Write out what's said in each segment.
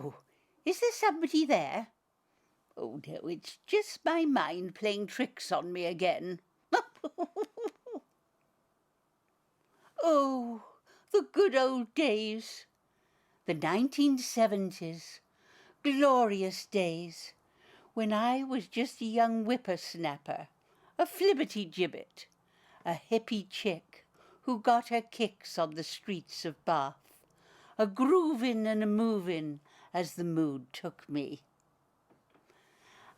Oh, is there somebody there? Oh, no, it's just my mind playing tricks on me again. Oh, the good old days. The 1970s. Glorious days. When I was just a young whippersnapper, a flibberty-gibbet, a hippie chick who got her kicks on the streets of Bath, a groovin' and a movin' as the mood took me.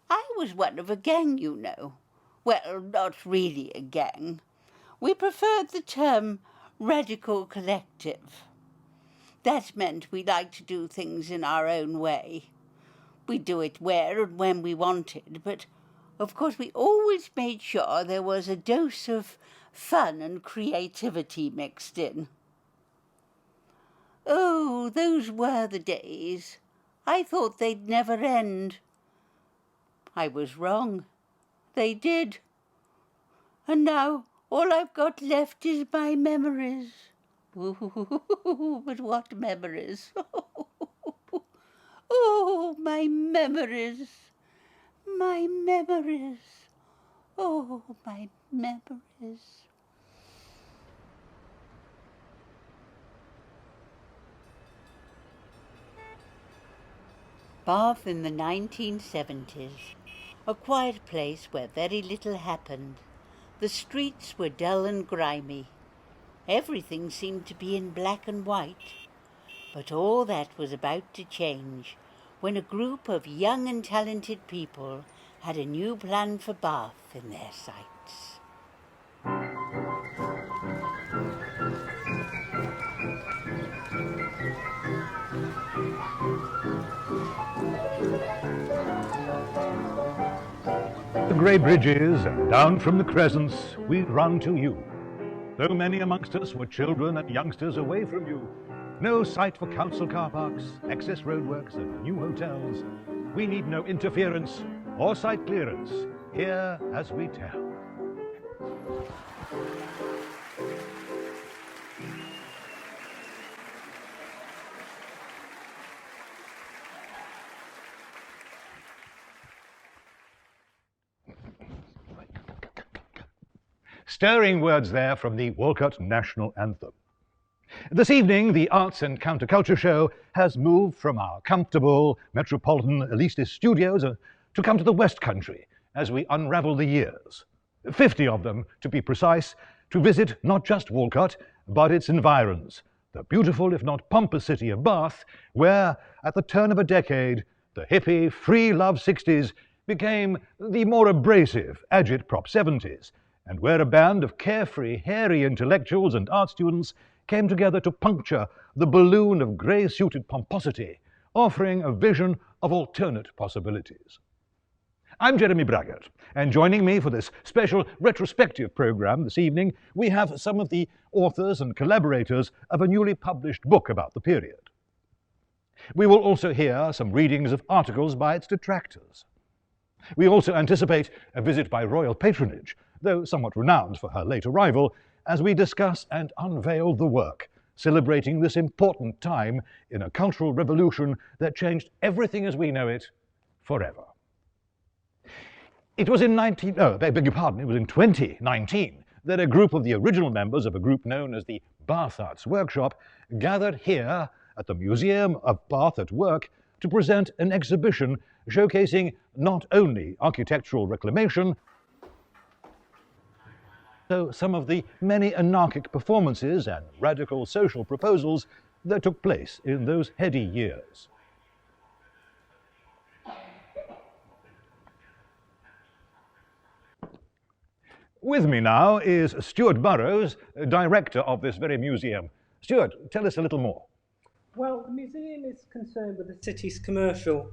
I was one of a gang, you know. Well, not really a gang. We preferred the term radical collective. That meant we liked to do things in our own way. We'd do it where and when we wanted, but of course we always made sure there was a dose of fun and creativity mixed in. Oh, those were the days. I thought they'd never end. I was wrong. They did. And now all I've got left is my memories. Ooh, but what memories? Oh, my memories. My memories. Oh, my memories. Bath in the 1970s. A quiet place where very little happened. The streets were dull and grimy. Everything seemed to be in black and white. But all that was about to change when a group of young and talented people had a new plan for Bath in their sights. The grey bridges and down from the crescents we'd run to you. Though many amongst us were children and youngsters away from you, no site for council car parks, excess roadworks and new hotels. We need no interference or site clearance. Hear as we tell. Stirring words there from the Walcott National Anthem. This evening, the Arts and Counterculture show has moved from our comfortable metropolitan elitist studios to come to the West Country as we unravel the years, 50 of them to be precise, to visit not just Walcott, but its environs, the beautiful if not pompous city of Bath, where, at the turn of a decade, the hippie, free love 60s became the more abrasive agitprop 70s, and where a band of carefree, hairy intellectuals and art students came together to puncture the balloon of grey-suited pomposity, offering a vision of alternate possibilities. I'm Jeremy Braggart, and joining me for this special retrospective programme this evening, we have some of the authors and collaborators of a newly published book about the period. We will also hear some readings of articles by its detractors. We also anticipate a visit by royal patronage, though somewhat renowned for her late arrival, as we discuss and unveil the work, celebrating this important time in a cultural revolution that changed everything as we know it forever. It was in 2019 that a group of the original members of a group known as the Bath Arts Workshop gathered here at the Museum of Bath at Work to present an exhibition showcasing not only architectural reclamation, so some of the many anarchic performances and radical social proposals that took place in those heady years. With me now is Stuart Burrows, director of this very museum. Stuart, tell us a little more. Well, the museum is concerned with the city's commercial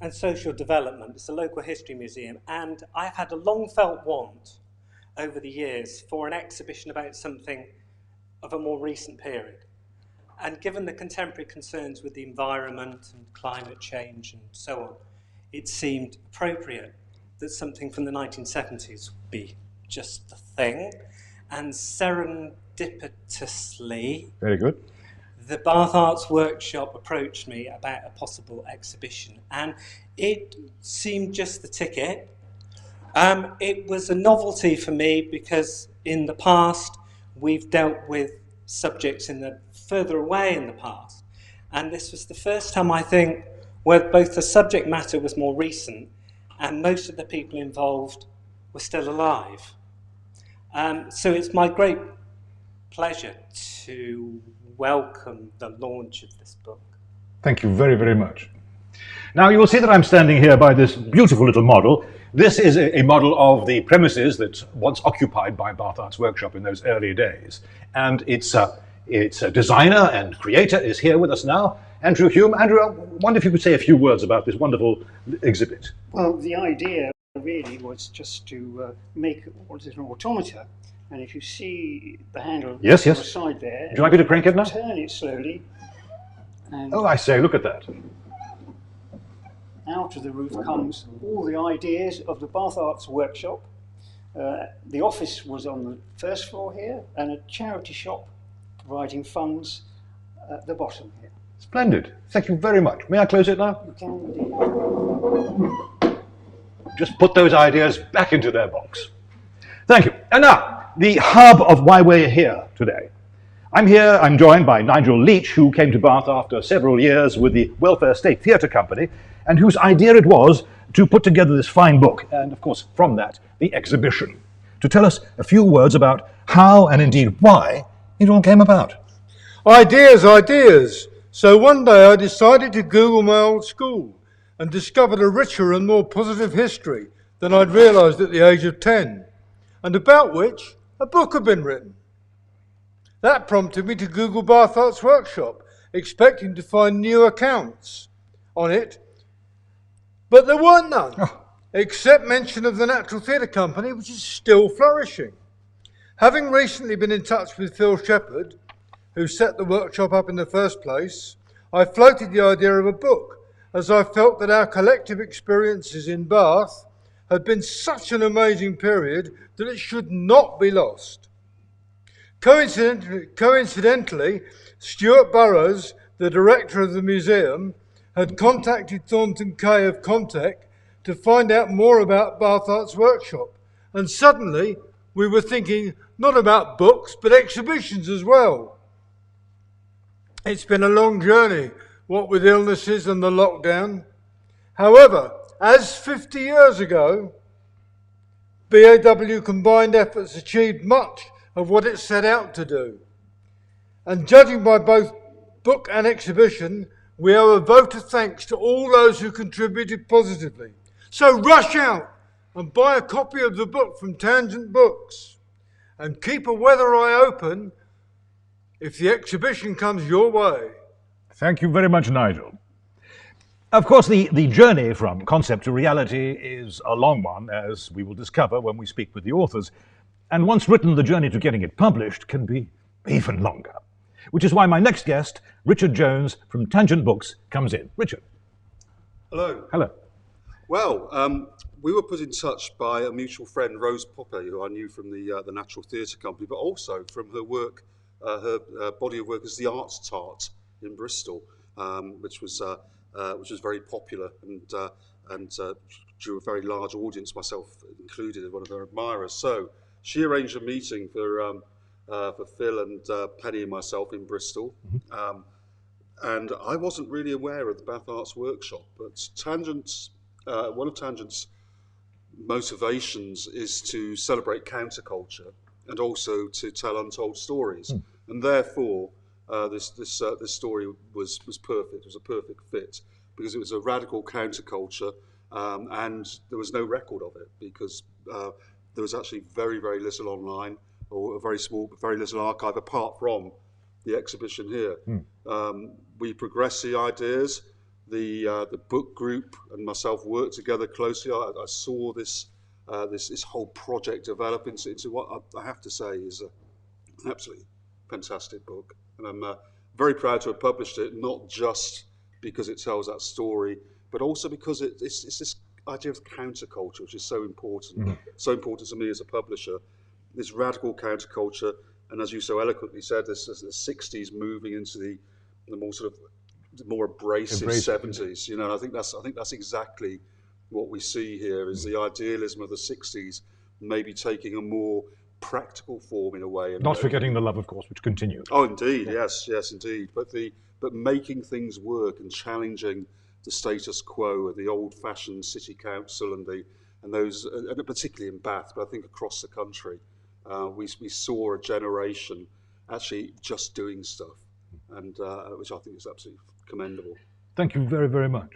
and social development. It's a local history museum, and I've had a long-felt want over the years for an exhibition about something of a more recent period. And given the contemporary concerns with the environment and climate change and so on, it seemed appropriate that something from the 1970s would be just the thing. And serendipitously, very good, the Bath Arts Workshop approached me about a possible exhibition, and it seemed just the ticket. It was a novelty for me because in the past we've dealt with subjects further away in the past, and this was the first time, I think, where both the subject matter was more recent and most of the people involved were still alive. So it's my great pleasure to welcome the launch of this book. Thank you very, very much. Now, you will see that I'm standing here by this beautiful little model. This is a model of the premises that once occupied by Bath Arts Workshop in those early days. And its designer and creator is here with us now, Andrew Hume. Andrew, I wonder if you could say a few words about this wonderful exhibit. Well, the idea really was just to make what is an automata. And if you see the handle yes, on the side there, would you like me to crank it now? Turn it slowly. And oh, I say, look at that. Out of the roof comes all the ideas of the Bath Arts Workshop. The office was on the first floor here, and a charity shop providing funds at the bottom here. Splendid. Thank you very much. May I close it now? You can indeed. Just put those ideas back into their box. Thank you. And now, the hub of why we're here today. I'm joined by Nigel Leach, who came to Bath after several years with the Welfare State Theatre Company, and whose idea it was to put together this fine book, and of course, from that, the exhibition, to tell us a few words about how, and indeed why, it all came about. Ideas. So one day I decided to Google my old school and discovered a richer and more positive history than I'd realised at the age of 10, and about which a book had been written. That prompted me to Google Bath Arts Workshop, expecting to find new accounts on it, but there weren't none, except mention of the Natural Theatre Company, which is still flourishing. Having recently been in touch with Phil Shepard, who set the workshop up in the first place, I floated the idea of a book, as I felt that our collective experiences in Bath had been such an amazing period that it should not be lost. Coincidentally, Stuart Burrows, the director of the museum, had contacted Thornton Kay of Comtech to find out more about Bath Arts Workshop. And suddenly, we were thinking not about books, but exhibitions as well. It's been a long journey, what with illnesses and the lockdown. However, as 50 years ago, BAW combined efforts achieved much of what it set out to do. And judging by both book and exhibition, we owe a vote of thanks to all those who contributed positively. So rush out and buy a copy of the book from Tangent Books, and keep a weather eye open if the exhibition comes your way. Thank you very much, Nigel. Of course, the journey from concept to reality is a long one, as we will discover when we speak with the authors. And once written, the journey to getting it published can be even longer. Which is why my next guest, Richard Jones from Tangent Books, comes in. Richard. Hello. Hello. Well, we were put in touch by a mutual friend, Rose Poppe, who I knew from the Natural Theatre Company, but also from her work, her body of work as the Arts Tart in Bristol, which was very popular and drew a very large audience, myself included, as one of her admirers. So she arranged a meeting for Phil and Penny and myself in Bristol. And I wasn't really aware of the Bath Arts Workshop, but one of Tangent's motivations is to celebrate counterculture and also to tell untold stories. And therefore, this story was perfect. It was a perfect fit because it was a radical counterculture, and there was no record of it because there was actually very, very little online, or a very little archive apart from the exhibition here. We progressed the ideas. The book group and myself worked together closely. I saw this whole project develop into what I have to say is an absolutely fantastic book. And I'm very proud to have published it, not just because it tells that story, but also because it's this idea of counterculture, which is so important, so important to me as a publisher. This radical counterculture, and as you so eloquently said, this is the 60s moving into the more sort of the more abrasive 70s. You know, and I think that's exactly what we see here is the idealism of the 60s maybe taking a more practical form in a way. And not forgetting the love, of course, which continued. Oh, indeed, yes, indeed. But making things work and challenging the status quo of the old-fashioned city council and particularly in Bath, but I think across the country, we saw a generation actually just doing stuff, and which I think is absolutely commendable. Thank you very, very much.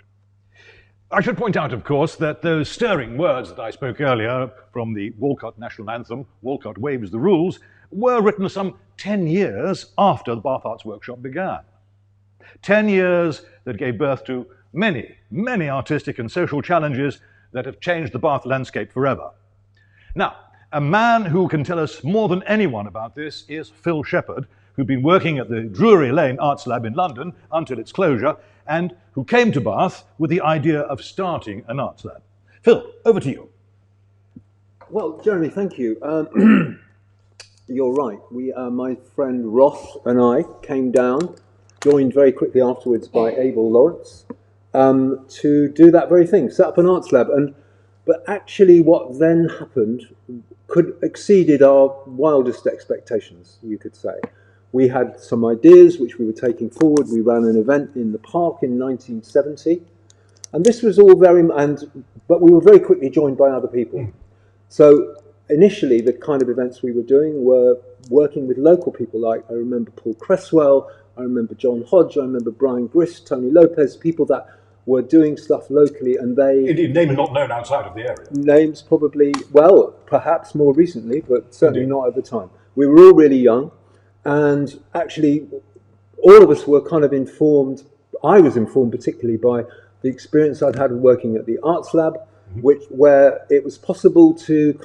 I should point out, of course, that those stirring words that I spoke earlier from the Walcott National Anthem, Walcott Waives the Rules, were written some 10 years after the Bath Arts Workshop began. 10 years that gave birth to many, many artistic and social challenges that have changed the Bath landscape forever. Now, a man who can tell us more than anyone about this is Phil Shepard, who'd been working at the Drury Lane Arts Lab in London until its closure, and who came to Bath with the idea of starting an arts lab. Phil, over to you. Well, Jeremy, thank you. You're right. My friend Ross and I came down, joined very quickly afterwards by Abel Lawrence, to do that very thing, set up an arts lab. But actually what then happened exceeded our wildest expectations, you could say. We had some ideas which we were taking forward. We ran an event in the park in 1970. And this was all but we were very quickly joined by other people. So initially, the kind of events we were doing were working with local people, like I remember Paul Cresswell, I remember John Hodge, I remember Brian Grist, Tony Lopez, people that were doing stuff locally, and they... Indeed, names not known outside of the area. Names probably, well, perhaps more recently, but certainly not at the time. We were all really young, and actually all of us were kind of informed. I was informed particularly by the experience I'd had working at the Arts Lab, where it was possible to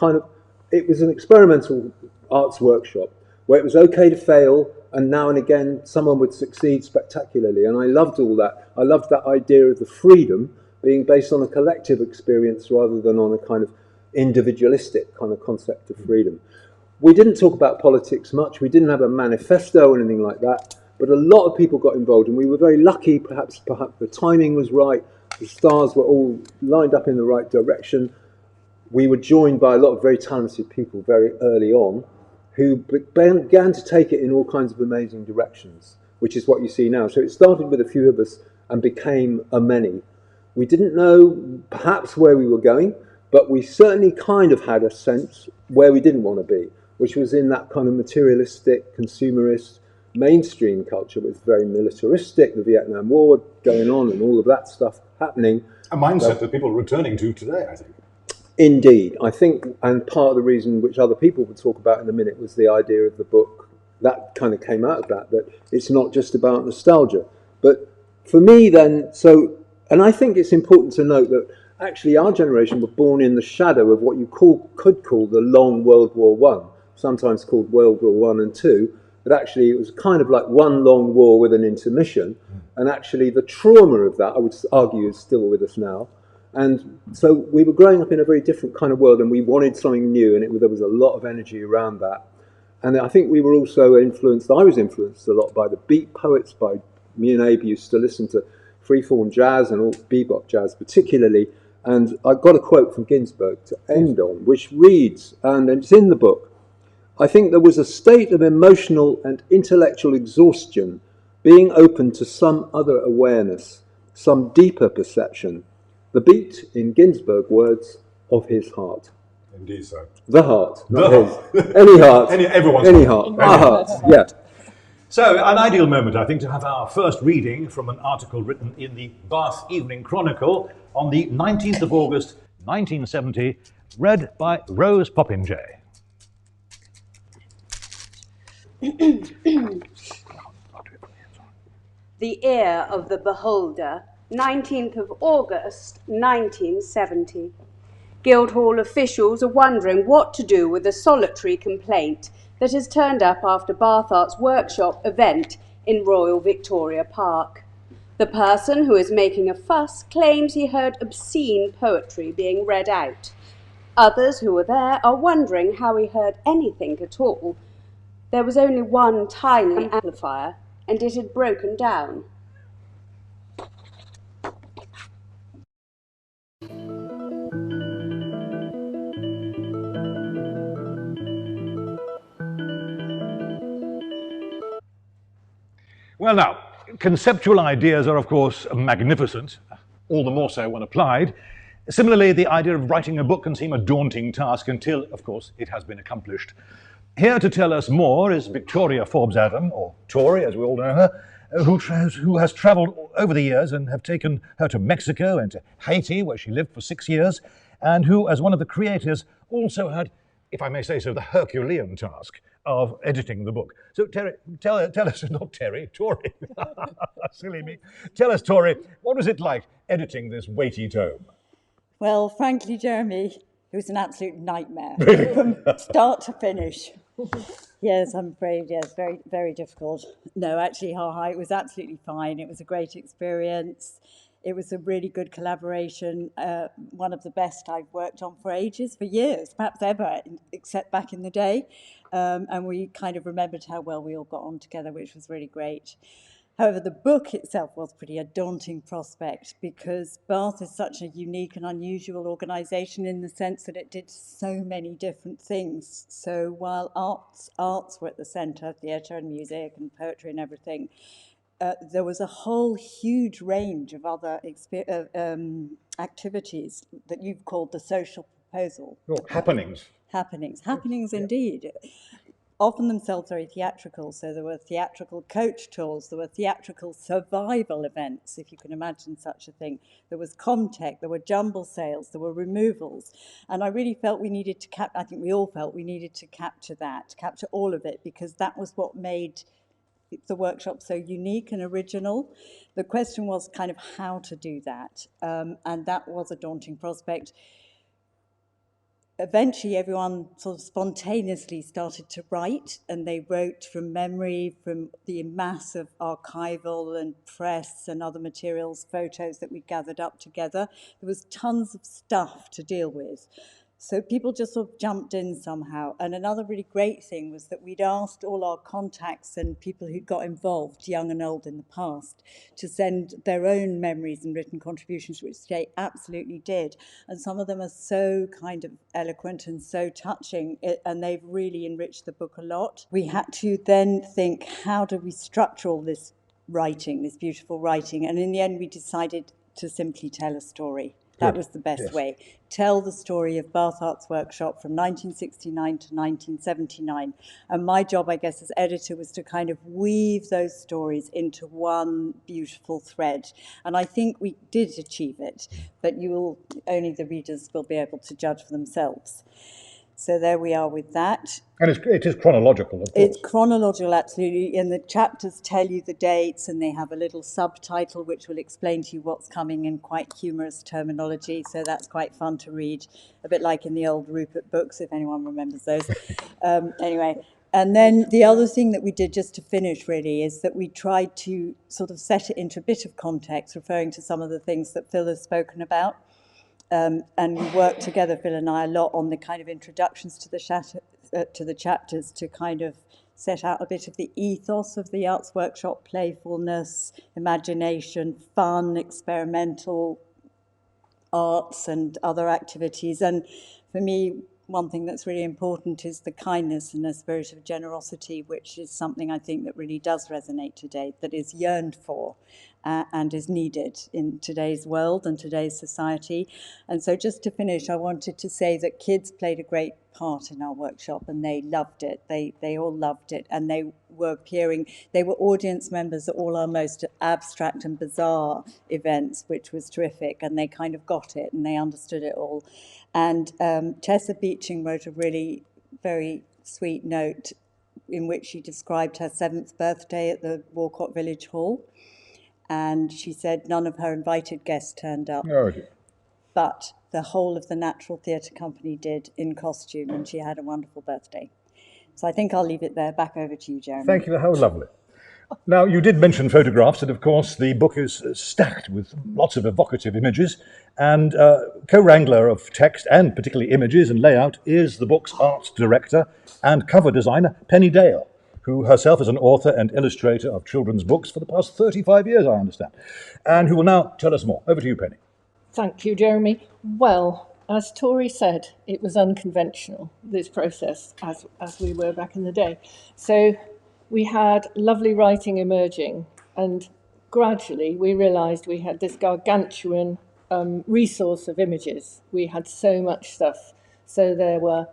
it was an experimental arts workshop where it was okay to fail, and now and again someone would succeed spectacularly. And I loved all that. I loved that idea of the freedom being based on a collective experience rather than on a kind of individualistic kind of concept of freedom. We didn't talk about politics much. We didn't have a manifesto or anything like that, but a lot of people got involved, and we were very lucky. Perhaps the timing was right. The stars were all lined up in the right direction. We were joined by a lot of very talented people very early on who began to take it in all kinds of amazing directions, which is what you see now. So it started with a few of us and became a many. We didn't know perhaps where we were going, but we certainly kind of had a sense where we didn't want to be, which was in that kind of materialistic, consumerist, mainstream culture. It was very militaristic, the Vietnam War going on and all of that stuff happening. A mindset that people are returning to today, I think. Indeed. I think, and part of the reason which other people would talk about in a minute was the idea of the book. That kind of came out of that it's not just about nostalgia. But for me then, and I think it's important to note that actually our generation were born in the shadow of what you could call the long World War I, sometimes called World War I and II, but actually it was kind of like one long war with an intermission, and actually the trauma of that, I would argue, is still with us now. And so we were growing up in a very different kind of world, and we wanted something new, and there was a lot of energy around that. And I think we were also influenced, I was influenced a lot by the beat poets. Me and Abe used to listen to freeform jazz and all bebop jazz particularly, and I got a quote from Ginsberg to end on, which reads, and it's in the book: I think there was a state of emotional and intellectual exhaustion being open to some other awareness, some deeper perception, the beat, in Ginsberg words, of his heart. Indeed, so. The heart, not the his. Heart. Any heart. Everyone's Any heart. Our hearts, yeah. So, an ideal moment, I think, to have our first reading from an article written in the Bath Evening Chronicle on the 19th of August, 1970, read by Rose Popinjay. The Ear of the Beholder, 19th of August, 1970. Guildhall officials are wondering what to do with a solitary complaint that has turned up after Bath Arts Workshop event in Royal Victoria Park. The person who is making a fuss claims he heard obscene poetry being read out. Others who were there are wondering how he heard anything at all. There was only one tiny amplifier and it had broken down. Well, now, conceptual ideas are, of course, magnificent, all the more so when applied. Similarly, the idea of writing a book can seem a daunting task until, of course, it has been accomplished. Here to tell us more is Victoria Forbes-Adam, or Tori, as we all know her, who has travelled over the years and have taken her to Mexico and to Haiti, where she lived for 6 years, and who, as one of the creators, also had, if I may say so, the Herculean task of editing the book. So, Terry, tell us, not Terry, Tori, silly me. Tell us, Tori, what was it like editing this weighty tome? Well, frankly, Jeremy, it was an absolute nightmare from start to finish. Yes, I'm afraid, yes, very, very difficult. No, actually, it was absolutely fine. It was a great experience. It was a really good collaboration, one of the best I've worked on for ages, for years, perhaps ever, except back in the day. And we kind of remembered how well we all got on together, which was really great. However, the book itself was pretty a daunting prospect because Bath is such a unique and unusual organisation in the sense that it did so many different things. So while arts were at the centre, theatre and music and poetry and everything, there was a whole huge range of other activities that you've called the social proposal. Oh, happenings. Happenings indeed. Often themselves very theatrical, so there were theatrical coach tours, there were theatrical survival events, if you can imagine such a thing. There was Comtech, there were jumble sales, there were removals. And I really felt we needed to I think we all felt we needed to capture all of it, because that was what made the workshop so unique and original. The question was kind of how to do that, and that was a daunting prospect. Eventually, everyone sort of spontaneously started to write, and they wrote from memory, from the mass of archival and press and other materials, photos that we gathered up together. There was tons of stuff to deal with. So people just sort of jumped in somehow. And another really great thing was that we'd asked all our contacts and people who got involved, young and old in the past, to send their own memories and written contributions, which they absolutely did. And some of them are so kind of eloquent and so touching, and they've really enriched the book a lot. We had to then think, how do we structure all this writing, this beautiful writing? And in the end, we decided to simply tell a story. That was the best way. Tell the story of Bath Arts Workshop from 1969 to 1979. And my job, I guess, as editor was to kind of weave those stories into one beautiful thread. And I think we did achieve it, but only the readers will be able to judge for themselves. So there we are with that. And it is chronological, of course. It's chronological, absolutely. And the chapters tell you the dates, and they have a little subtitle which will explain to you what's coming in quite humorous terminology. So that's quite fun to read, a bit like in the old Rupert books, if anyone remembers those. Anyway, and then the other thing that we did, just to finish really, is that we tried to sort of set it into a bit of context, referring to some of the things that Phil has spoken about. And we worked together, Phil and I, a lot on the kind of introductions to the chapters to kind of set out a bit of the ethos of the Arts Workshop: playfulness, imagination, fun, experimental arts and other activities. And for me, one thing that's really important is the kindness and the spirit of generosity, which is something I think that really does resonate today, that is yearned for and is needed in today's world and today's society. And so just to finish, I wanted to say that kids played a great part in our workshop, and they loved it. They all loved it, and they were audience members at all our most abstract and bizarre events, which was terrific, and they kind of got it and they understood it all. And Tessa Beeching wrote a really very sweet note in which she described her 7th birthday at the Walcott Village Hall. And she said none of her invited guests turned up, but the whole of the Natural Theatre Company did in costume, and she had a wonderful birthday. So I think I'll leave it there. Back over to you, Jeremy. Thank you. How lovely. Now, you did mention photographs, and of course the book is stacked with lots of evocative images, and co-wrangler of text and particularly images and layout is the book's arts director and cover designer, Penny Dale, who herself is an author and illustrator of children's books for the past 35 years, I understand, and who will now tell us more. Over to you, Penny. Thank you, Jeremy. Well, as Tori said, it was unconventional, this process, as we were back in the day. So we had lovely writing emerging, and gradually we realised we had this gargantuan resource of images. We had so much stuff. So there were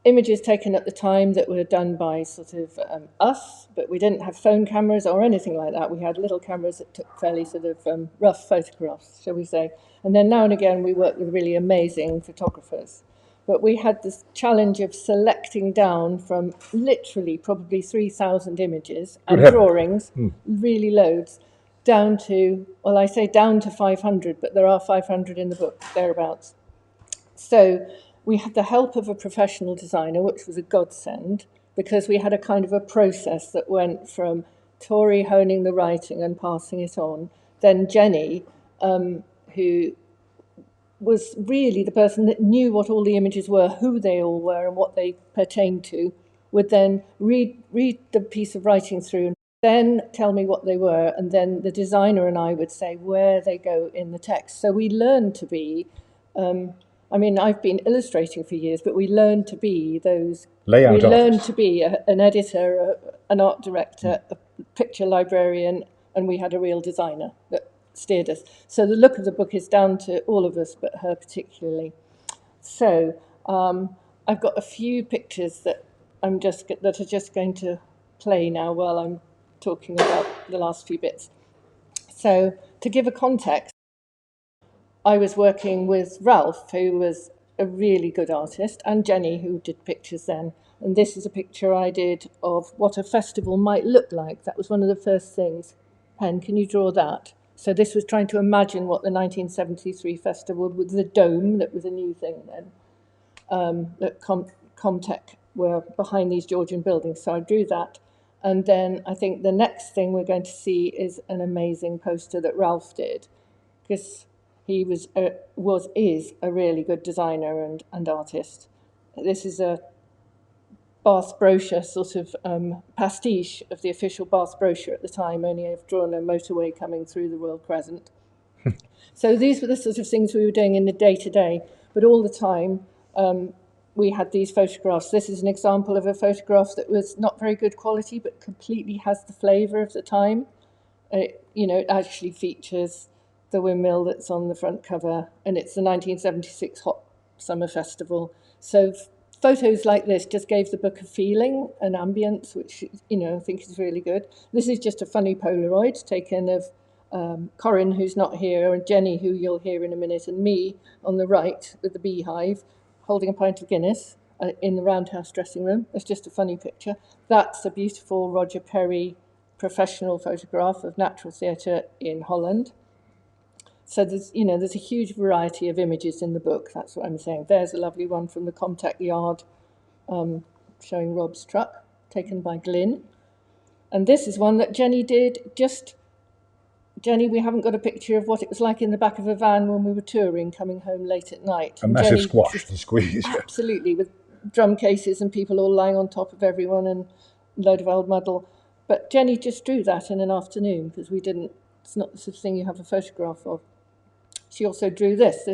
images taken at the time that were done by sort of us, but we didn't have phone cameras or anything like that. We had little cameras that took fairly sort of rough photographs, shall we say. And then now and again we worked with really amazing photographers. But we had this challenge of selecting down from literally probably 3,000 images and drawings, really loads, down to, well, I say down to 500, but there are 500 in the book, thereabouts. So we had the help of a professional designer, which was a godsend, because we had a kind of a process that went from Tori honing the writing and passing it on, then Jenny, who was really the person that knew what all the images were, who they all were and what they pertained to, would then read the piece of writing through and then tell me what they were, and then the designer and I would say where they go in the text. So we learned to be... I mean, I've been illustrating for years, but we learned to be those... Layout artists. Learned to be an editor, an art director, a picture librarian, and we had a real designer that steered us. So the look of the book is down to all of us, but her particularly. So I've got a few pictures that are just going to play now while I'm talking about the last few bits. So to give a context, I was working with Ralph, who was a really good artist, and Jenny, who did pictures then. And this is a picture I did of what a festival might look like. That was one of the first things. Pen, can you draw that? So this was trying to imagine what the 1973 festival with the dome, that was a new thing then, that Comtech were behind these Georgian buildings. So I drew that. And then I think the next thing we're going to see is an amazing poster that Ralph did, because he is a really good designer and artist. This is a Bath brochure, sort of pastiche of the official Bath brochure at the time, only I've drawn a motorway coming through the Royal Crescent. So these were the sort of things we were doing in the day-to-day, but all the time we had these photographs. This is an example of a photograph that was not very good quality, but completely has the flavour of the time. It actually features the windmill that's on the front cover, and it's the 1976 Hot Summer Festival. So photos like this just gave the book a feeling, an ambience, which, I think is really good. This is just a funny Polaroid taken of Corinne, who's not here, and Jenny, who you'll hear in a minute, and me on the right with the beehive, holding a pint of Guinness in the Roundhouse dressing room. It's just a funny picture. That's a beautiful Roger Perry professional photograph of natural theatre in Holland. So there's a huge variety of images in the book. That's what I'm saying. There's a lovely one from the Comtech yard showing Rob's truck, taken by Glyn. And this is one that Jenny did. Jenny, we haven't got a picture of what it was like in the back of a van when we were touring, coming home late at night. A massive squash to squeeze. Absolutely, with drum cases and people all lying on top of everyone and a load of old muddle. But Jenny just drew that in an afternoon, because it's not the sort of thing you have a photograph of. She also drew this.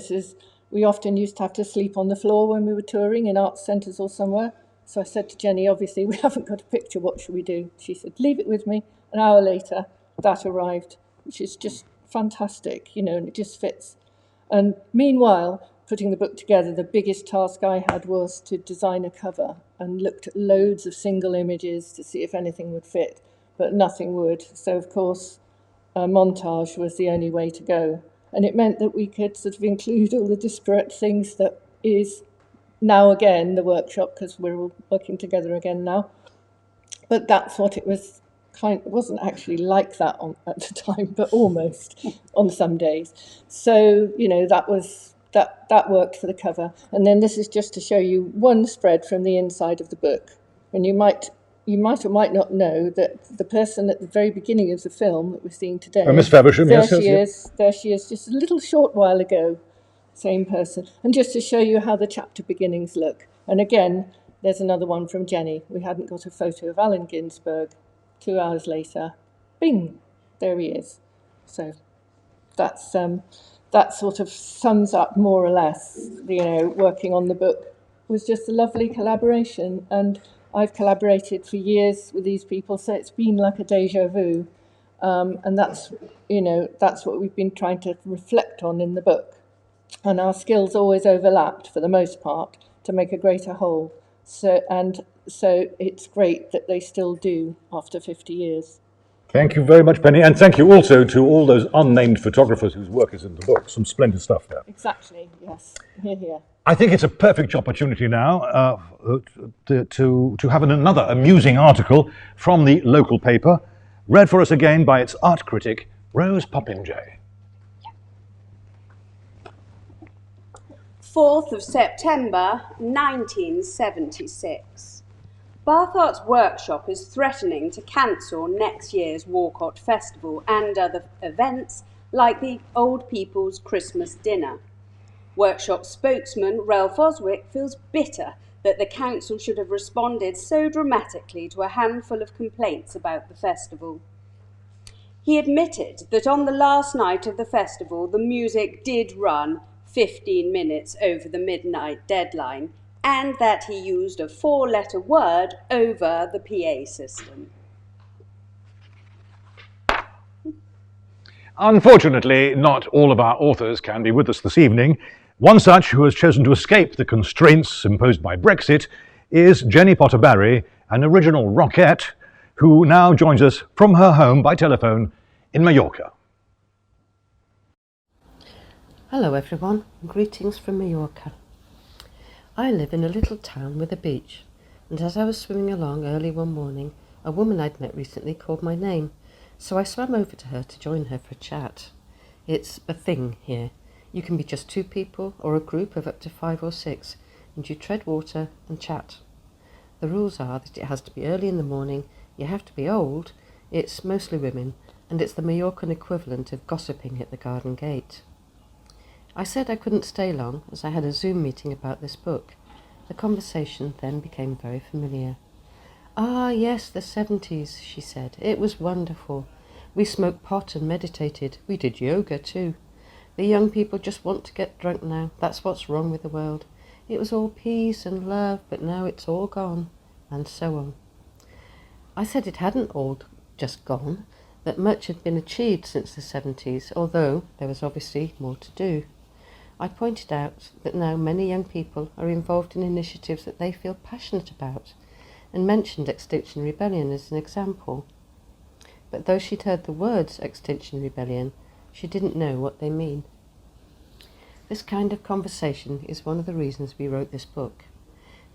We often used to have to sleep on the floor when we were touring in arts centres or somewhere. So I said to Jenny, obviously, we haven't got a picture, what should we do? She said, leave it with me. An hour later, that arrived, which is just fantastic, and it just fits. And meanwhile, putting the book together, the biggest task I had was to design a cover and looked at loads of single images to see if anything would fit, but nothing would. So, of course, a montage was the only way to go. And it meant that we could sort of include all the disparate things that is now again the workshop, because we're all working together again now. But that's what it was. It wasn't actually like that at the time, but almost on some days. So that worked for the cover. And then this is just to show you one spread from the inside of the book. And you might or might not know that the person at the very beginning of the film that we're seeing today... Miss Faversham, yes. There she is, just a little short while ago, same person. And just to show you how the chapter beginnings look. And again, There's another one from Jenny. We hadn't got a photo of Allen Ginsberg. 2 hours later, bing, there he is. So that's that sort of sums up more or less, working on the book was just a lovely collaboration. And I've collaborated for years with these people, so it's been like a déjà vu. And that's what we've been trying to reflect on in the book. And our skills always overlapped for the most part to make a greater whole. So it's great that they still do after 50 years. Thank you very much, Penny, and thank you also to all those unnamed photographers whose work is in the book. Some splendid stuff there. Exactly, yes. Here. I think it's a perfect opportunity now to have another amusing article from the local paper, read for us again by its art critic, Rose Popinjay. 4th of September 1976. Bath Arts Workshop is threatening to cancel next year's Walcott Festival and other events like the Old People's Christmas Dinner. Workshop spokesman Ralph Oswick feels bitter that the council should have responded so dramatically to a handful of complaints about the festival. He admitted that on the last night of the festival the music did run 15 minutes over the midnight deadline, and that he used a 4-letter word over the PA system. Unfortunately, not all of our authors can be with us this evening. One such who has chosen to escape the constraints imposed by Brexit is Jenny Potter-Barry, an original rockette, who now joins us from her home by telephone in Mallorca. Hello everyone, greetings from Mallorca. I live in a little town with a beach, and as I was swimming along early one morning, a woman I'd met recently called my name, so I swam over to her to join her for a chat. It's a thing here. You can be just 2 people or a group of up to 5 or 6, and you tread water and chat. The rules are that it has to be early in the morning, you have to be old, it's mostly women, and it's the Mallorcan equivalent of gossiping at the garden gate. I said I couldn't stay long, as I had a Zoom meeting about this book. The conversation then became very familiar. Ah, yes, the 70s, she said. It was wonderful. We smoked pot and meditated. We did yoga too. The young people just want to get drunk now. That's what's wrong with the world. It was all peace and love, but now it's all gone, and so on. I said it hadn't all just gone, that much had been achieved since the 70s, although there was obviously more to do. I pointed out that now many young people are involved in initiatives that they feel passionate about, and mentioned Extinction Rebellion as an example. But though she'd heard the words Extinction Rebellion, she didn't know what they mean. This kind of conversation is one of the reasons we wrote this book,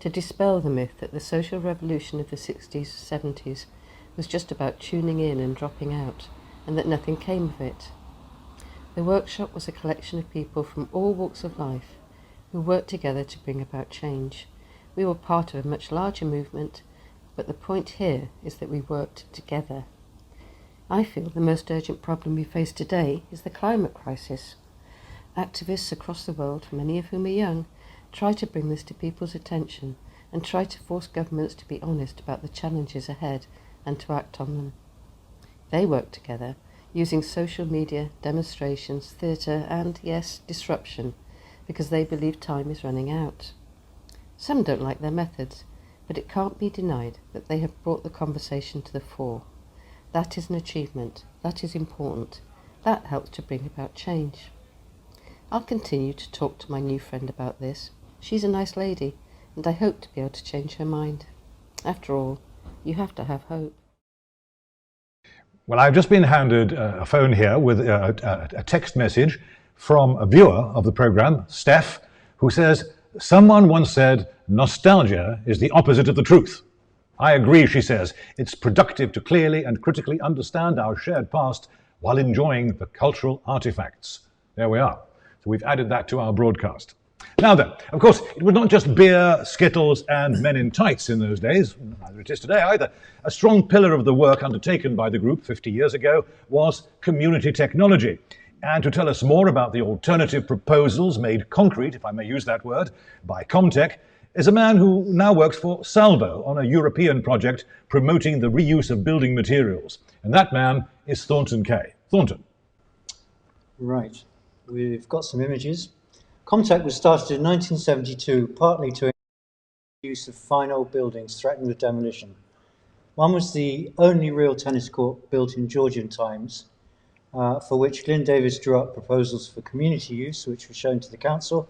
to dispel the myth that the social revolution of the 60s, 70s was just about tuning in and dropping out, and that nothing came of it. The workshop was a collection of people from all walks of life who worked together to bring about change. We were part of a much larger movement, but the point here is that we worked together. I feel the most urgent problem we face today is the climate crisis. Activists across the world, many of whom are young, try to bring this to people's attention and try to force governments to be honest about the challenges ahead and to act on them. They work together, using social media, demonstrations, theatre and, yes, disruption, because they believe time is running out. Some don't like their methods, but it can't be denied that they have brought the conversation to the fore. That is an achievement. That is important. That helps to bring about change. I'll continue to talk to my new friend about this. She's a nice lady, and I hope to be able to change her mind. After all, you have to have hope. Well, I've just been handed a phone here with a text message from a viewer of the programme, Steph, who says, "Someone once said, nostalgia is the opposite of the truth. I agree," she says. "It's productive to clearly and critically understand our shared past while enjoying the cultural artifacts." There we are. So we've added that to our broadcast. Now then, of course, it was not just beer, Skittles and men in tights in those days, neither it is today either. A strong pillar of the work undertaken by the group 50 years ago was community technology. And to tell us more about the alternative proposals made concrete, if I may use that word, by Comtech, is a man who now works for Salvo on a European project promoting the reuse of building materials. And that man is Thornton Kay. Thornton. Right, we've got some images. Comtech was started in 1972, partly to use of fine old buildings threatened with demolition. One was the only real tennis court built in Georgian times, for which Glyn Davis drew up proposals for community use, which were shown to the council,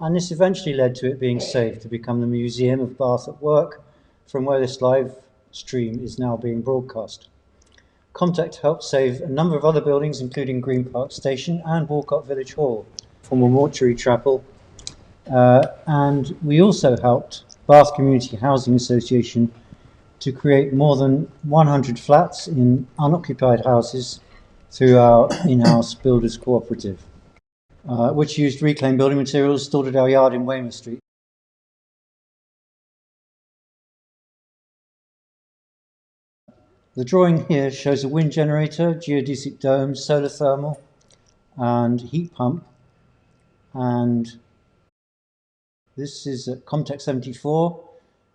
and this eventually led to it being saved to become the Museum of Bath at Work, from where this live stream is now being broadcast. Comtech helped save a number of other buildings, including Green Park Station and Walcott Village Hall, former mortuary chapel, and we also helped Bath Community Housing Association to create more than 100 flats in unoccupied houses through our in-house builders cooperative, which used reclaimed building materials stored at our yard in Weymouth Street. The drawing here shows a wind generator, geodesic dome, solar thermal, and heat pump. And this is at Comtech 74,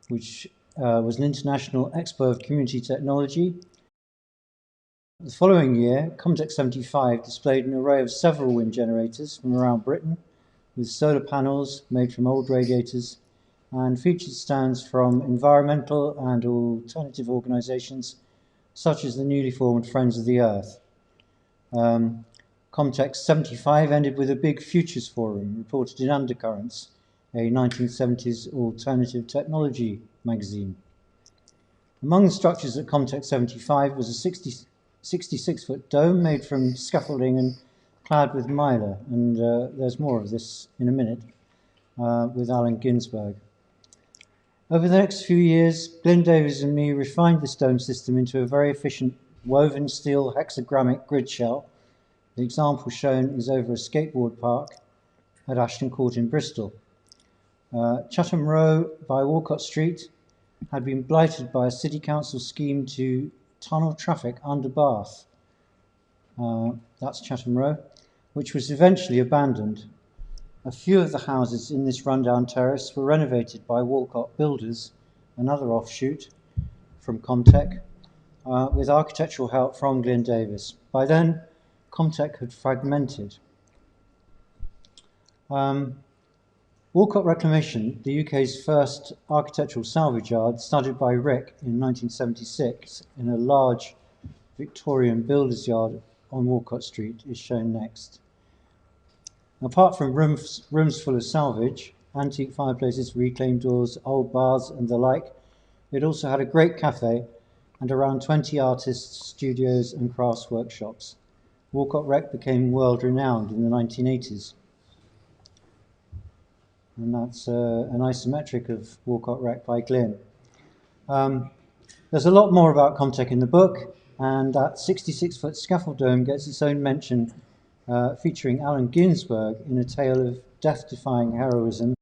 which was an international expo of community technology. The following year, Comtech 75 displayed an array of several wind generators from around Britain, with solar panels made from old radiators, and featured stands from environmental and alternative organisations such as the newly formed Friends of the Earth. Comtech 75 ended with a big Futures Forum, reported in Undercurrents, a 1970s alternative technology magazine. Among the structures at Comtech 75 was a 66-foot dome made from scaffolding and clad with mylar, and there's more of this in a minute with Allen Ginsberg. Over the next few years, Glyn Davies and me refined this dome system into a very efficient woven steel hexagramic grid shell. The example shown is over a skateboard park at Ashton Court in Bristol. Chatham Row by Walcott Street had been blighted by a city council scheme to tunnel traffic under Bath. That's Chatham Row, which was eventually abandoned. A few of the houses in this rundown terrace were renovated by Walcott Builders, another offshoot from Comtech, with architectural help from Glyn Davis. By then, Comtech had fragmented. Walcott Reclamation, the UK's first architectural salvage yard, started by Rick in 1976 in a large Victorian builder's yard on Walcott Street, is shown next. Apart from rooms full of salvage, antique fireplaces, reclaimed doors, old baths and the like, it also had a great cafe and around 20 artists, studios and crafts workshops. Walcott Rec became world-renowned in the 1980s. And that's an isometric of Walcott Rec by Glyn. There's a lot more about Comtech in the book, and that 66-foot scaffold dome gets its own mention, featuring Allen Ginsberg in a tale of death-defying heroism,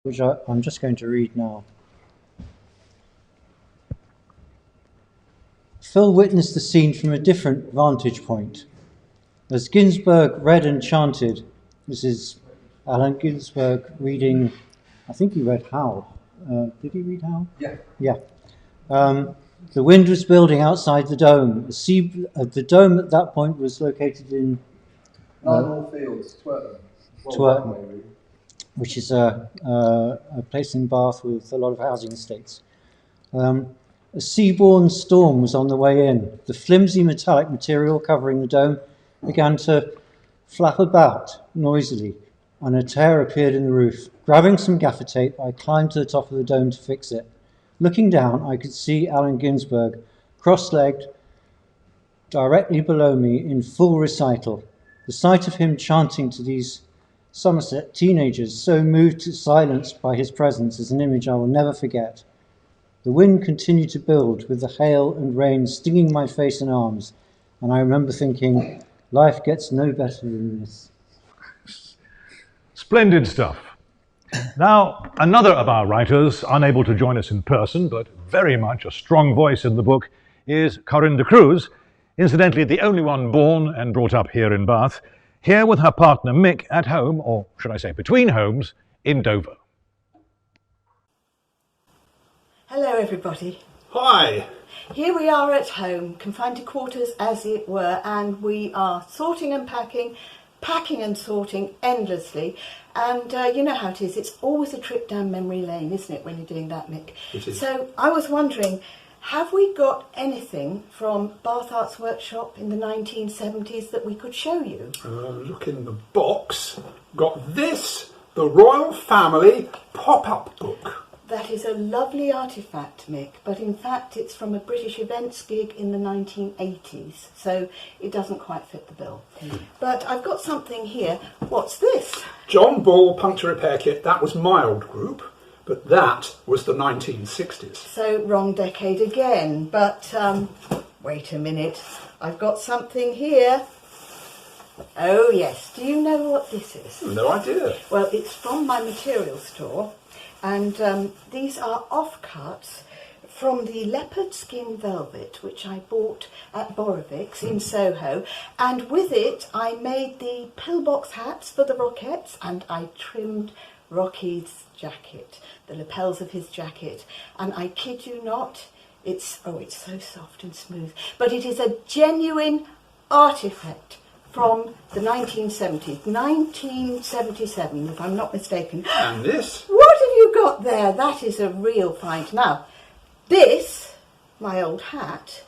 which I'm just going to read now. Phil witnessed the scene from a different vantage point. As Ginsberg read and chanted, this is Allen Ginsberg reading, I think he read Howl. Did he read Howl? Yeah. Yeah. The wind was building outside the dome. The dome at that point was located in Nigel Fields, Twerton, which is a place in Bath with a lot of housing estates. A seaborne storm was on the way in. The flimsy metallic material covering the dome began to flap about noisily, and a tear appeared in the roof. Grabbing some gaffer tape, I climbed to the top of the dome to fix it. Looking down, I could see Allen Ginsberg, cross-legged, directly below me in full recital. The sight of him chanting to these Somerset teenagers, so moved to silence by his presence, is an image I will never forget. The wind continued to build, with the hail and rain stinging my face and arms, and I remember thinking, life gets no better than this. Splendid stuff. Now, another of our writers, unable to join us in person, but very much a strong voice in the book, is Corinne De Cruz, incidentally the only one born and brought up here in Bath, here with her partner Mick at home, or should I say between homes, in Dover. Hello everybody. Hi. Here we are at home, confined to quarters as it were, and we are sorting and packing and sorting endlessly. And you know how it is, it's always a trip down memory lane, isn't it, when you're doing that, Mick? It is. So I was wondering, have we got anything from Bath Arts Workshop in the 1970s that we could show you? Look in the box. Got this, the Royal Family pop-up book. That is a lovely artefact, Mick, but in fact it's from a British events gig in the 1980s, so it doesn't quite fit the bill. But I've got something here. What's this? John Ball Puncture Repair Kit. That was my old group, but that was the 1960s. So wrong decade again, but wait a minute. I've got something here. Oh yes, do you know what this is? No idea. Well, it's from my material store. And these are offcuts from the leopard skin velvet, which I bought at Borovick's in Soho. And with it, I made the pillbox hats for the Rockettes, and I trimmed Rocky's jacket, the lapels of his jacket. And I kid you not, it's so soft and smooth. But it is a genuine artefact from the 1970s, 1977, if I'm not mistaken. And this? What have you got there? That is a real find. Now, this, my old hat,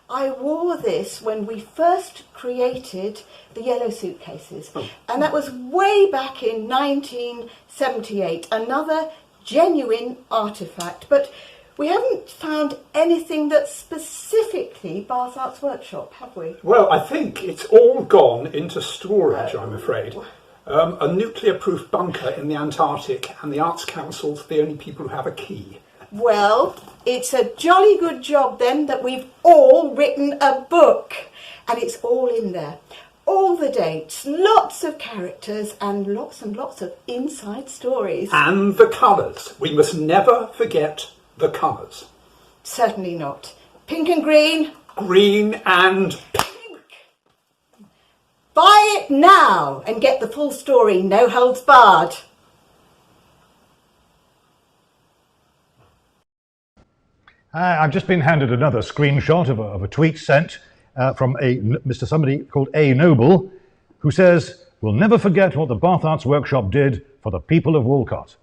I wore this when we first created the yellow suitcases. And that was way back in 1978. Another genuine artefact. But we haven't found anything that's specifically Bath Arts Workshop, have we? Well, I think it's all gone into storage, I'm afraid. A nuclear-proof bunker in the Antarctic, and the Arts Council's the only people who have a key. Well, it's a jolly good job then that we've all written a book. And it's all in there. All the dates, lots of characters, and lots of inside stories. And the colours. We must never forget the colours. Certainly not. Pink and green. Green and pink. Buy it now and get the full story, no holds barred. I've just been handed another screenshot of a tweet sent from Mr. somebody called A. Noble, who says, "We'll never forget what the Bath Arts Workshop did for the people of Walcott."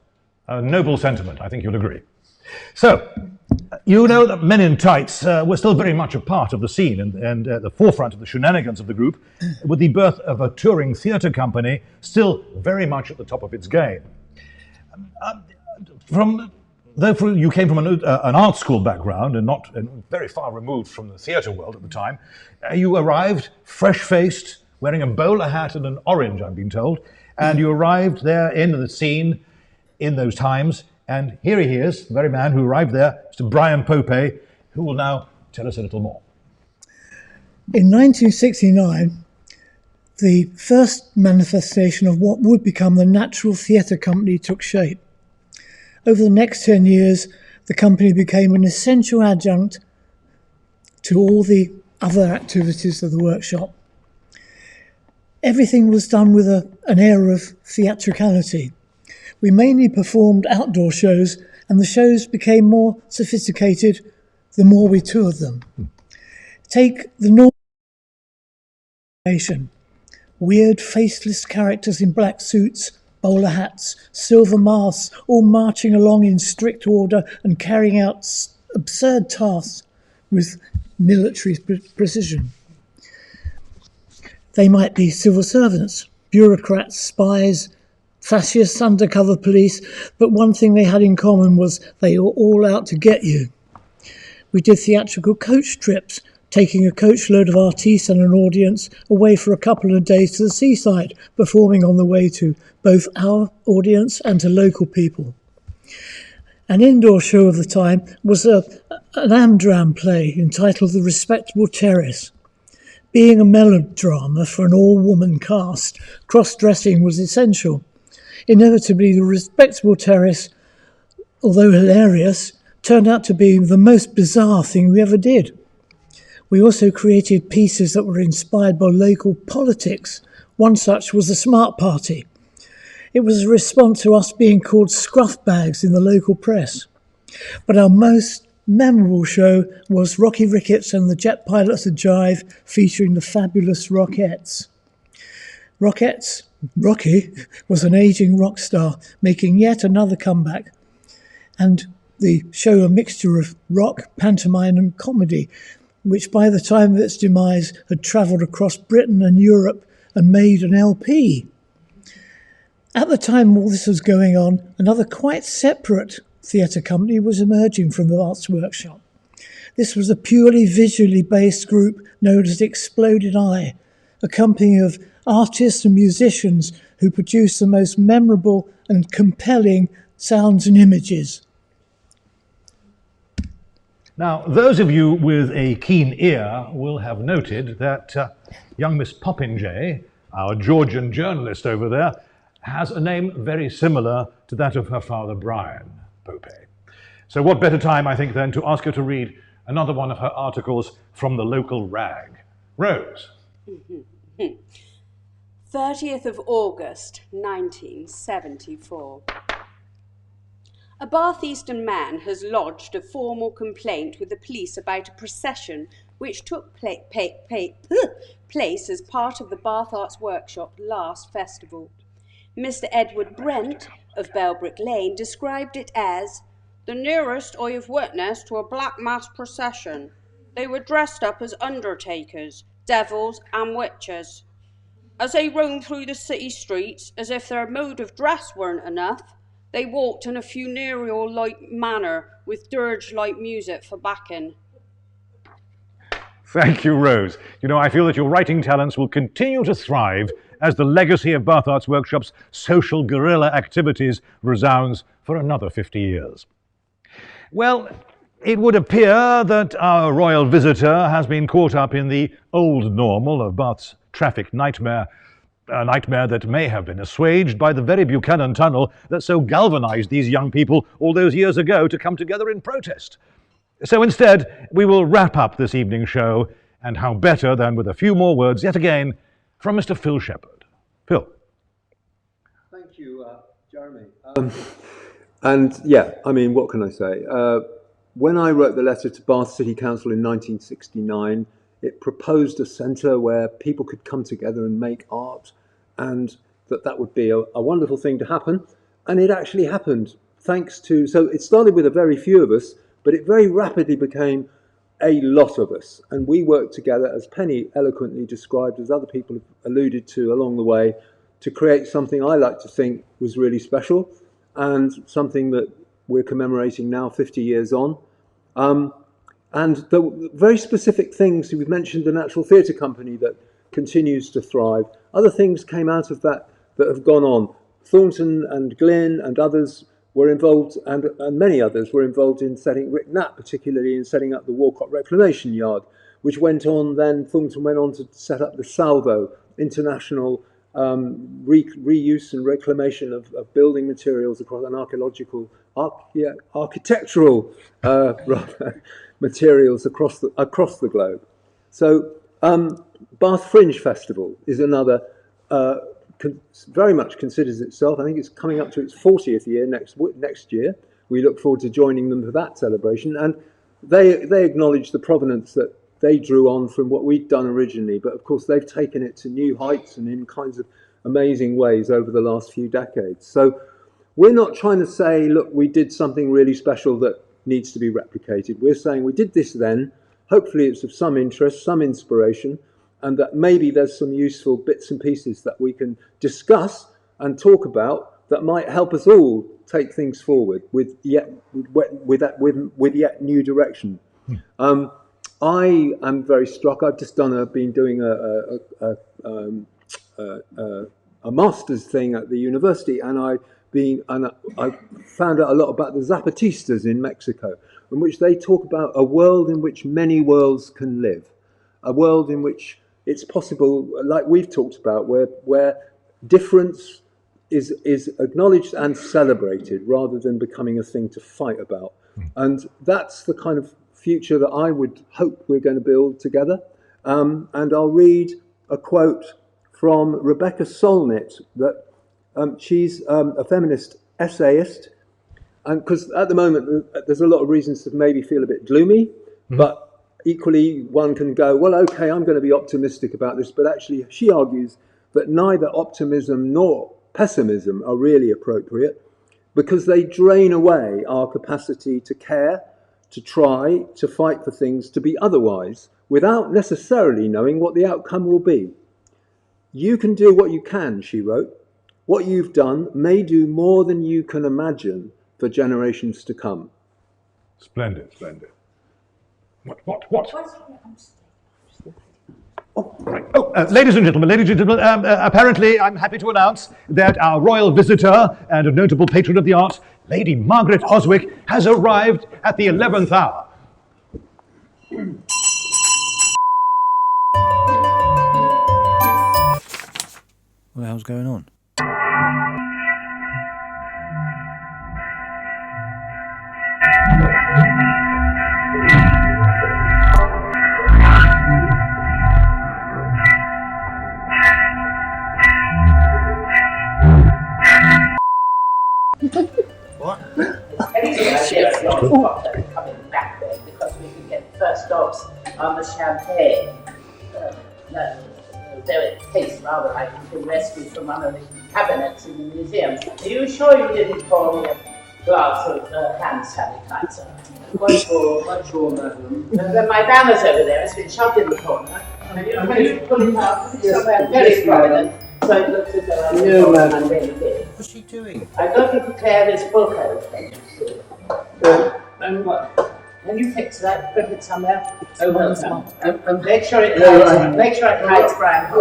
A noble sentiment, I think you'll agree. So, you know that Men in Tights were still very much a part of the scene and at the forefront of the shenanigans of the group, with the birth of a touring theatre company still very much at the top of its game. Though you came from an art school background and not very far removed from the theatre world at the time, you arrived fresh-faced, wearing a bowler hat and an orange, I've been told, and you arrived there in the scene in those times. And here he is, the very man who arrived there, Mr. Brian Pope, who will now tell us a little more. In 1969, the first manifestation of what would become the Natural Theatre Company took shape. Over the next 10 years, the company became an essential adjunct to all the other activities of the workshop. Everything was done with an air of theatricality. We mainly performed outdoor shows, and the shows became more sophisticated the more we toured them. Take the normal weird faceless characters in black suits, bowler hats, silver masks, all marching along in strict order and carrying out absurd tasks with military precision. They might be civil servants, bureaucrats, spies, fascist undercover police, but one thing they had in common was they were all out to get you. We did theatrical coach trips, taking a coachload of artistes and an audience away for a couple of days to the seaside, performing on the way to both our audience and to local people. An indoor show of the time was an Amdram play entitled The Respectable Terrace. Being a melodrama for an all-woman cast, cross-dressing was essential. Inevitably, The Respectable Terrace, although hilarious, turned out to be the most bizarre thing we ever did. We also created pieces that were inspired by local politics. One such was the Smart Party. It was a response to us being called scruff bags in the local press. But our most memorable show was Rocky Ricketts and the Jet Pilots of Jive, featuring the fabulous Rockettes. Rocky was an ageing rock star, making yet another comeback, and the show a mixture of rock, pantomime and comedy, which by the time of its demise had travelled across Britain and Europe and made an LP. At the time all this was going on, another quite separate theatre company was emerging from the Arts Workshop. This was a purely visually based group known as Exploded Eye, a company of artists and musicians who produced the most memorable and compelling sounds and images. Now, those of you with a keen ear will have noted that young Miss Popinjay, our Georgian journalist over there, has a name very similar to that of her father, Brian Pope. So what better time, I think, than to ask her to read another one of her articles from the local rag. Rose. 30th of August, 1974. A Bath Eastern man has lodged a formal complaint with the police about a procession which took place as part of the Bath Arts Workshop last festival. Mr. Edward Brent of Belbrick Lane described it as the nearest I have witnessed to a black mass procession. They were dressed up as undertakers, devils and witches. As they roamed through the city streets, as if their mode of dress weren't enough, they walked in a funereal-like manner with dirge-like music for backing. Thank you, Rose. You know, I feel that your writing talents will continue to thrive as the legacy of Bath Arts Workshop's social guerrilla activities resounds for another 50 years. Well, it would appear that our royal visitor has been caught up in the old normal of Bath's traffic nightmare, a nightmare that may have been assuaged by the very Buchanan Tunnel that so galvanized these young people all those years ago to come together in protest. So instead, we will wrap up this evening's show, and how better than with a few more words yet again from Mr. Phil Shepard. Phil. Thank you, Jeremy. And yeah, I mean, what can I say? When I wrote the letter to Bath City Council in 1969, it proposed a centre where people could come together and make art, and that would be a wonderful thing to happen. And it actually happened, thanks to, so it started with a very few of us, but it very rapidly became a lot of us. And we worked together, as Penny eloquently described, as other people have alluded to along the way, to create something I like to think was really special, and something that we're commemorating now 50 years on. And the very specific things, we've mentioned the Natural Theatre Company that continues to thrive. Other things came out of that have gone on. Thornton and Glyn and others were involved, and many others were involved in setting, Rick Knapp particularly, in setting up the Walcott Reclamation Yard, which went on then, Thornton went on to set up the Salvo, international reuse and reclamation of building materials across an architectural materials across the globe. So Bath Fringe Festival is another, very much considers itself, I think it's coming up to its 40th year next year. We look forward to joining them for that celebration, and they acknowledge the provenance that they drew on from what we'd done originally, but of course they've taken it to new heights and in kinds of amazing ways over the last few decades. So we're not trying to say, look, we did something really special that needs to be replicated. We're saying we did this then, hopefully it's of some interest, some inspiration, and that maybe there's some useful bits and pieces that we can discuss and talk about that might help us all take things forward with yet new direction. I am very struck. I've just been doing a master's thing at the university, and I found out a lot about the Zapatistas in Mexico, in which they talk about a world in which many worlds can live, a world in which it's possible, like we've talked about, where difference is acknowledged and celebrated rather than becoming a thing to fight about. And that's the kind of future that I would hope we're going to build together. And I'll read a quote from Rebecca Solnit that She's a feminist essayist, and because at the moment there's a lot of reasons to maybe feel a bit gloomy, but equally one can go, well, okay, I'm going to be optimistic about this, but actually she argues that neither optimism nor pessimism are really appropriate because they drain away our capacity to care, to try, to fight for things, to be otherwise, without necessarily knowing what the outcome will be. You can do what you can, she wrote. What you've done may do more than you can imagine for generations to come. Splendid, splendid. What? Ladies and gentlemen, apparently I'm happy to announce that our royal visitor and a notable patron of the arts, Lady Margaret Oswick, has arrived at the 11th hour. What the hell's going on? Coming back there because we could get first stops on the champagne. Though it tastes rather like it's been rescued from one of the cabinets in the museum. Are you sure you didn't pour me a glass of hand sanitizer? Quite sure, madam. My banner's over there. It's been shoved in the corner. Can you pull it out somewhere very prominent so it looks as though I'm really big? What's she doing? I've got to declare this book open. And what? Can you fix that? Put it somewhere. Make sure it hides. Make sure it hides Brian.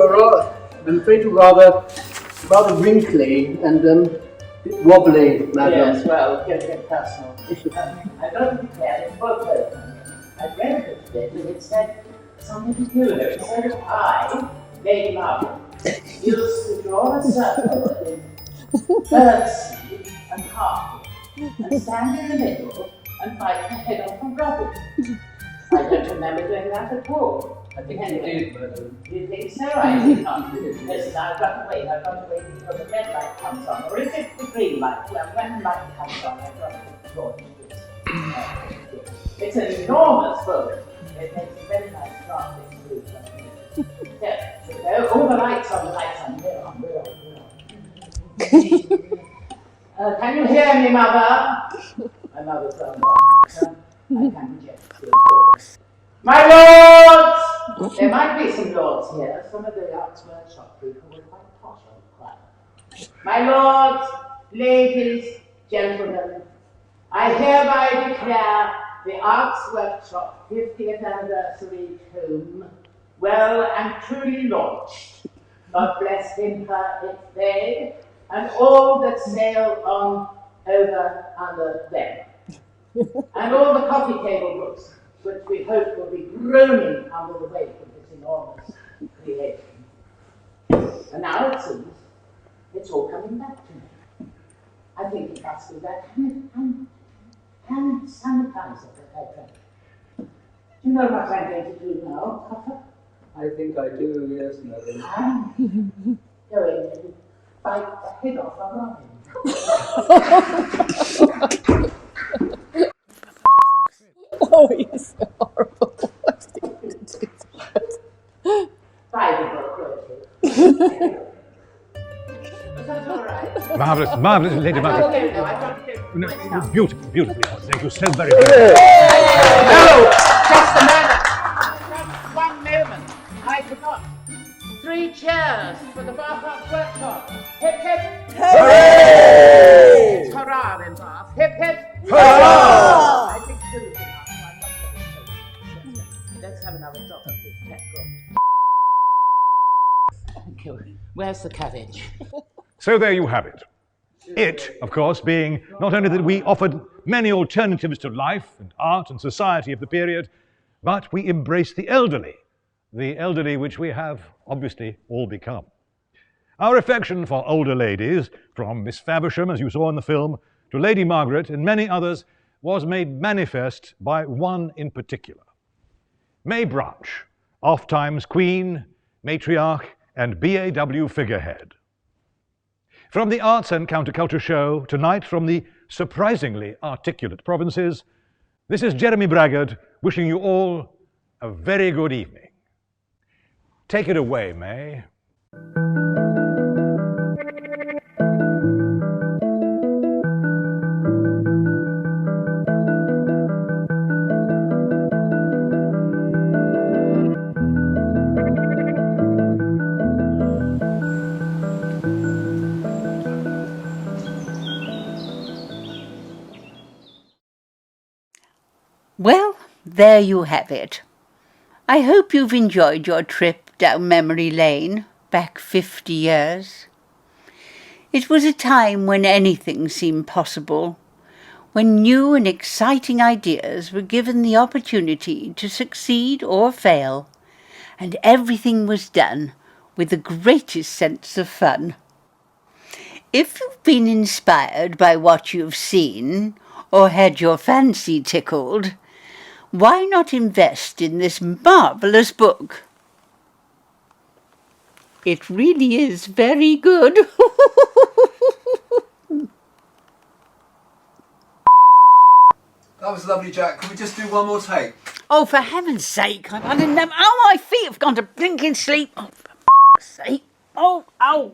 I'm afraid you're rather wrinkly and wobbly, madam. Yes, well, get personal. I've got to declare this book open. I read it today and it said something peculiar. It said I, Lady Margaret, used to draw a circle in birdseed and carpet and stand in the middle and bite the head off a robin. I don't remember doing that at all. I think you did, madam. You think so? I think not. Listen, I've got to wait until the red light comes on. Or is it the green light? Well, when the light comes on, I've got to draw it. It's an enormous book. It makes a very nice drafting through. Yeah, so all the lights on, We're on. Can you hear me, Mother? My mother's gone. I can reject your thoughts. My lords! There might be some lords here. Some of the arts workshop people were quite posh on the choir. My lords, ladies, gentlemen, I hereby declare the Arts Workshop 50th Anniversary Hume well and truly launched. God bless him, her, its day, and all that sail on over under them. And all the coffee table books, which we hope will be groaning under the weight of this enormous creation. And now it seems it's all coming back to me. I think it must be that hand sanitizer that I drank. Do you know what I'm going to do now, Copper? I think I do, yes, madam. I'm going to bite the head off a robin. Oh, you're so horrible. Bible book, Was that all right? Marvellous, Lady Margaret. No, Beautifully. Thank you so very much. No, just a moment. Just one moment. I forgot. 3 cheers for the Bath Arts Workshop. Hip hip. Hooray! It's hurrah in Bath. Hip hip. Hurrah! I think 2 is enough. I'm not going to Let's have another drop of this petrol. Thank you. Where's the cabbage? So there you have it. It, of course, being not only that we offered many alternatives to life and art and society of the period, but we embraced the elderly which we have obviously all become. Our affection for older ladies, from Miss Faversham, as you saw in the film, to Lady Margaret and many others, was made manifest by one in particular. May Branch, oft-times Queen, Matriarch, and BAW figurehead. From the Arts and Counterculture show, tonight from the surprisingly articulate provinces, this is Jeremy Braggart wishing you all a very good evening. Take it away, May. Well, there you have it. I hope you've enjoyed your trip down memory lane, back 50 years. It was a time when anything seemed possible, when new and exciting ideas were given the opportunity to succeed or fail, and everything was done with the greatest sense of fun. If you've been inspired by what you've seen, or had your fancy tickled, why not invest in this marvellous book? It really is very good. That was lovely, Jack. Can we just do one more take? Oh, for heaven's sake, I've had enough. Oh, my feet have gone to blinking sleep. Oh, for sake. Oh, ow.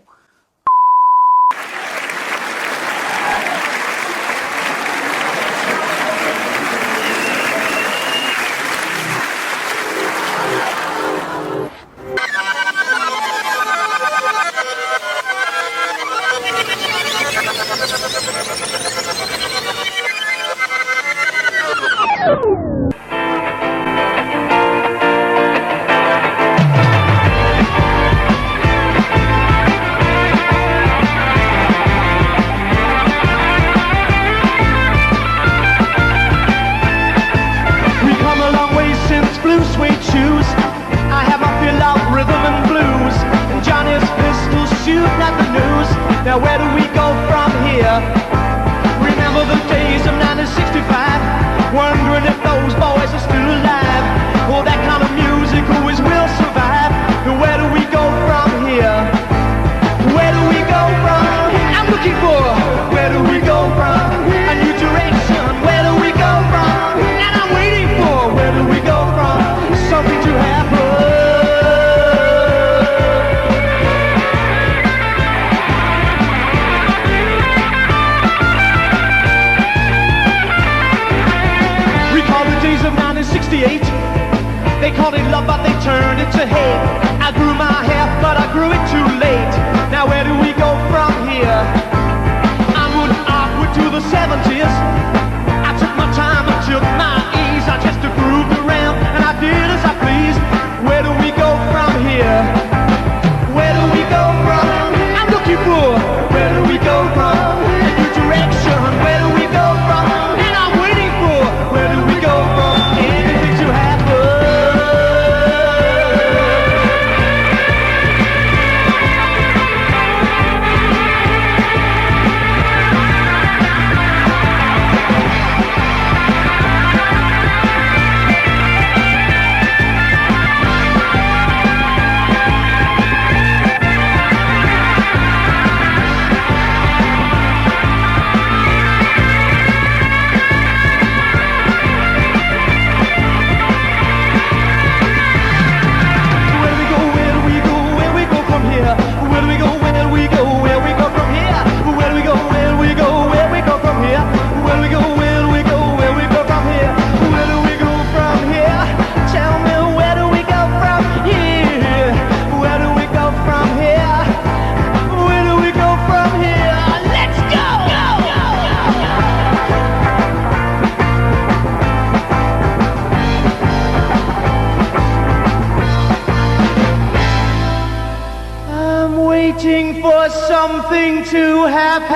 Now where do we go from here? Remember the days of 1965, wondering if those boys are still alive. Well, that kind of music always will survive. And where do we go from here? Where do we go from? I'm looking for where do we go from? A new direction. Where do we go from? And I'm waiting for where do we go from? Something to happen. They called it love, but they turned it to hate. I grew my hair, but I grew it too late. Now where do we go from here? Onward, upward to the 70s. I took my time, I took my ease. I just grooved around, and I did as I pleased. Where do we go from here? Where do we go from? I'm looking for where do we go from? A new direction. Where do we go from? And I'm waiting for where do we go from? Anything to happen. Something to happen.